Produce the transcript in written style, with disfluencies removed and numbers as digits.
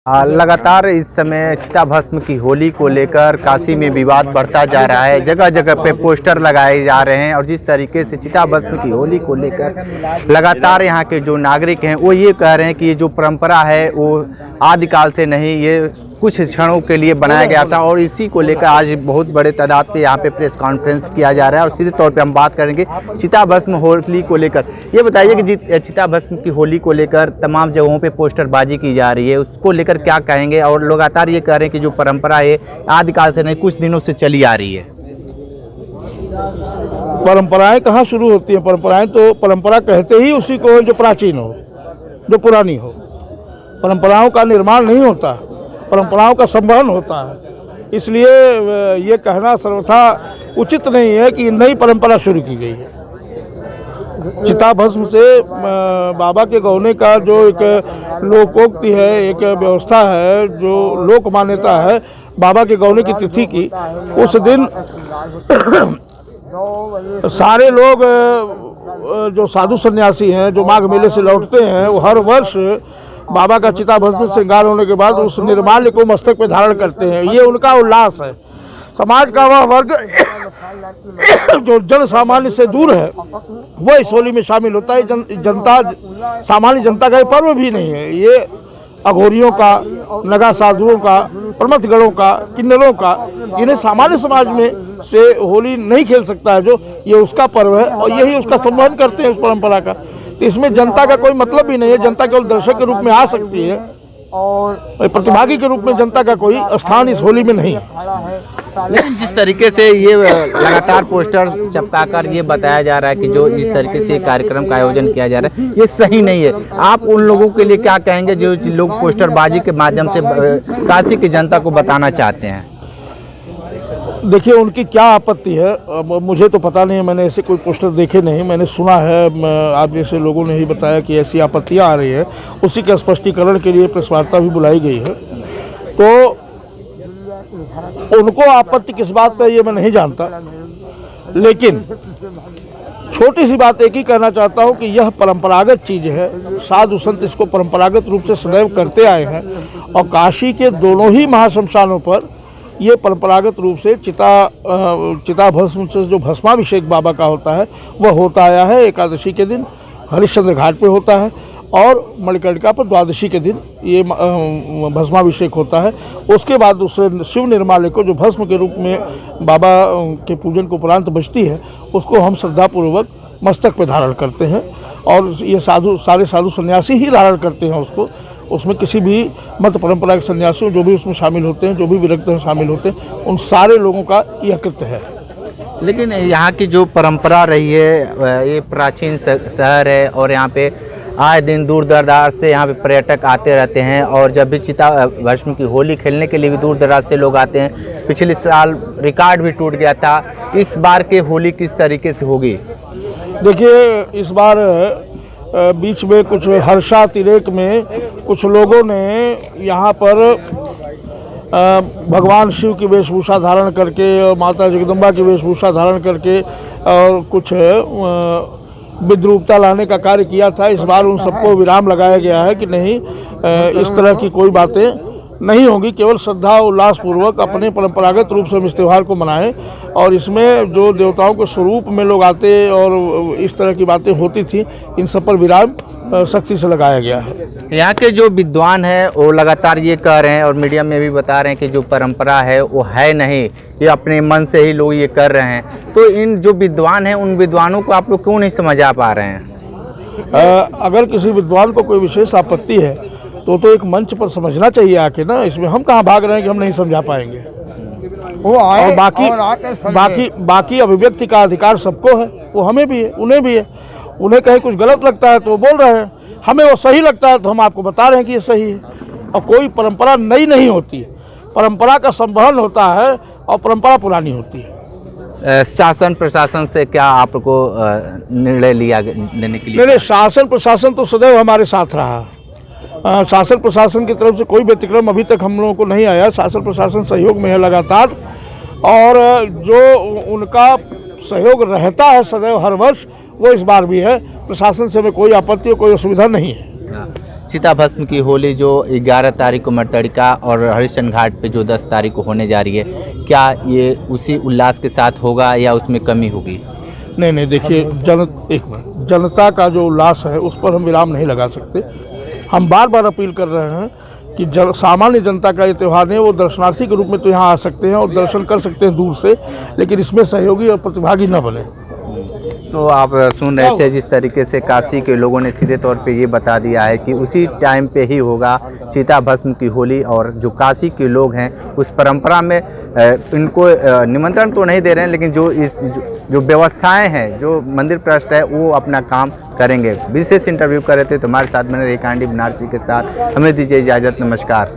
लगातार इस समय चिता भस्म की होली को लेकर काशी में विवाद बढ़ता जा रहा है। जगह जगह पे पोस्टर लगाए जा रहे हैं और जिस तरीके से चिता भस्म की होली को लेकर लगातार यहाँ के जो नागरिक हैं वो ये कह रहे हैं कि ये जो परंपरा है वो आदिकाल से नहीं, ये कुछ क्षणों के लिए बनाया गया था और इसी को लेकर आज बहुत बड़े तादाद पे यहाँ पे प्रेस कॉन्फ्रेंस किया जा रहा है। और सीधे तौर पे हम बात करेंगे चिता भस्म होली को लेकर। ये बताइए कि चिता भस्म की होली को लेकर तमाम जगहों पे पोस्टरबाजी की जा रही है, उसको लेकर क्या कहेंगे? और लगातार ये कह रहे हैं कि जो परंपरा है आदिकाल से नहीं, कुछ दिनों से चली आ रही है। परंपराएं कहाँ शुरू होती हैं? परंपराएं तो परंपरा कहते ही उसी को जो प्राचीन हो, जो पुरानी हो। परंपराओं का निर्माण नहीं होता, परंपराओं का संवहन होता है। इसलिए ये कहना सर्वथा उचित नहीं है कि नई परंपरा शुरू की गई है। चिता भस्म से बाबा के गौने का जो एक लोकोक्ति है, एक व्यवस्था है, जो लोक मान्यता है बाबा के गौने की तिथि की, उस दिन सारे लोग जो साधु सन्यासी हैं, जो माघ मेले से लौटते हैं, वो हर वर्ष बाबा का चिता भस्म श्रृंगार होने के बाद उस निर्माल्य को मस्तक पे धारण करते हैं। ये उनका उल्लास है। समाज का वह वर्ग जो जन सामान्य से दूर है वो इस होली में शामिल होता है। जनता, सामान्य जनता का ये पर्व भी नहीं है। ये अघोरियों का, नगा साधुओं का, प्रमथगणों का, किन्नरों का, इन्हें सामान्य समाज में से होली नहीं खेल सकता है। जो ये उसका पर्व है और यही उसका संवहन करते हैं उस परंपरा का। इसमें जनता का कोई मतलब भी नहीं है। जनता केवल दर्शक के रूप में आ सकती है और प्रतिभागी के रूप में जनता का कोई स्थान इस होली में नहीं है। लेकिन जिस तरीके से ये लगातार पोस्टर चिपकाकर ये बताया जा रहा है कि जो इस तरीके से कार्यक्रम का आयोजन किया जा रहा है ये सही नहीं है। आप उन लोगों के लिए क्या कहेंगे जो लोग पोस्टरबाजी के माध्यम से काशी की जनता को बताना चाहते हैं? देखिए, उनकी क्या आपत्ति है मुझे तो पता नहीं है। मैंने ऐसे कोई पोस्टर देखे नहीं, मैंने सुना है। आप जैसे लोगों ने ही बताया कि ऐसी आपत्तियां आ रही है, उसी के स्पष्टीकरण के लिए प्रेस वार्ता भी बुलाई गई है। तो उनको आपत्ति किस बात पर ये मैं नहीं जानता, लेकिन छोटी सी बात एक ही कहना चाहता हूँ कि यह परंपरागत चीज़ है। साधु संत इसको परंपरागत रूप से सदैव करते आए हैं और काशी के दोनों ही महाश्मशानों पर ये परंपरागत रूप से चिता भस्म से जो भस्माभिषेक बाबा का होता है वह होता आया है। एकादशी के दिन हरिश्चंद्र घाट पे होता है और मणिकर्णिका पर द्वादशी के दिन ये भस्माभिषेक होता है। उसके बाद दूसरे शिव निर्माल्य को जो भस्म के रूप में बाबा के पूजन को उपरांत बचती है, उसको हम श्रद्धापूर्वक मस्तक पे धारण करते हैं और ये सारे साधु सन्यासी ही धारण करते हैं उसको। उसमें किसी भी मत परंपरा के सन्यासी जो भी उसमें शामिल होते हैं, जो भी विरक्त हैं शामिल होते हैं, उन सारे लोगों का यह कृत्य है। लेकिन यहाँ की जो परंपरा रही है, ये प्राचीन शहर है और यहाँ पे आए दिन दूर दराज से यहाँ पे पर्यटक आते रहते हैं और जब भी चिता भस्म की होली खेलने के लिए भी दूर दराज से लोग आते हैं। पिछले साल रिकॉर्ड भी टूट गया था। इस बार की होली किस तरीके से होगी? देखिए, इस बार बीच में कुछ हर्षातिरेक में कुछ लोगों ने यहाँ पर भगवान शिव की वेशभूषा धारण करके और माता जगदम्बा की वेशभूषा धारण करके और कुछ विद्रूपता लाने का कार्य किया था। इस बार उन सबको विराम लगाया गया है कि नहीं, इस तरह की कोई बातें नहीं होंगी। केवल श्रद्धा उल्लास पूर्वक अपने परंपरागत रूप से हम इस त्यौहार को मनाएं और इसमें जो देवताओं के स्वरूप में लोग आते और इस तरह की बातें होती थी, इन सब पर विराम सख्ती से लगाया गया है। यहाँ के जो विद्वान हैं वो लगातार ये कह रहे हैं और मीडिया में भी बता रहे हैं कि जो परंपरा है वो है नहीं, ये अपने मन से ही लोग ये कर रहे हैं। तो इन जो विद्वान हैं उन विद्वानों को आप लोग क्यों नहीं समझा पा रहे हैं? अगर किसी विद्वान को कोई विशेष आपत्ति है तो एक मंच पर समझना चाहिए आके ना। इसमें हम कहाँ भाग रहे हैं कि हम नहीं समझा पाएंगे। वो आए और बाकी अभिव्यक्ति का अधिकार सबको है, वो हमें भी है, उन्हें भी है। उन्हें कहीं कुछ गलत लगता है तो वो बोल रहे हैं, हमें वो सही लगता है तो हम आपको बता रहे हैं कि ये सही है। और कोई परंपरा नई नहीं होती, परंपरा का संवहन होता है और परंपरा पुरानी होती है। शासन प्रशासन से क्या आपको निर्णय लेने के लिए? नहीं, शासन प्रशासन तो सदैव हमारे साथ रहा। शासन प्रशासन की तरफ से कोई व्यतिक्रम अभी तक हम लोगों को नहीं आया। शासन प्रशासन सहयोग में है लगातार और जो उनका सहयोग रहता है सदैव हर वर्ष, वो इस बार भी है। प्रशासन से हमें कोई आपत्ति, कोई असुविधा नहीं है। चिता भस्म की होली जो 11 तारीख को मर्तड़िका और हरिश्चंद्र घाट पे जो 10 तारीख को होने जा रही है, क्या ये उसी उल्लास के साथ होगा या उसमें कमी होगी? नहीं देखिए, एक मिनट, जनता का जो उल्लास है उस पर हम विराम नहीं लगा सकते। हम बार बार अपील कर रहे हैं कि सामान्य जनता का ये त्यौहार नहीं, वो दर्शनार्थी के रूप में तो यहाँ आ सकते हैं और दर्शन कर सकते हैं दूर से, लेकिन इसमें सहयोगी और प्रतिभागी न बने। तो आप सुन रहे थे जिस तरीके से काशी के लोगों ने सीधे तौर पे ये बता दिया है कि उसी टाइम पे ही होगा चिता भस्म की होली, और जो काशी के लोग हैं उस परंपरा में इनको निमंत्रण तो नहीं दे रहे हैं, लेकिन जो व्यवस्थाएं हैं, जो मंदिर ट्रस्ट है, वो अपना काम करेंगे। विशेष इंटरव्यू कर रहे थे, तो हमारे साथ बने रही कांडी बनारसी के साथ। हमें दीजिए इजाज़त, नमस्कार।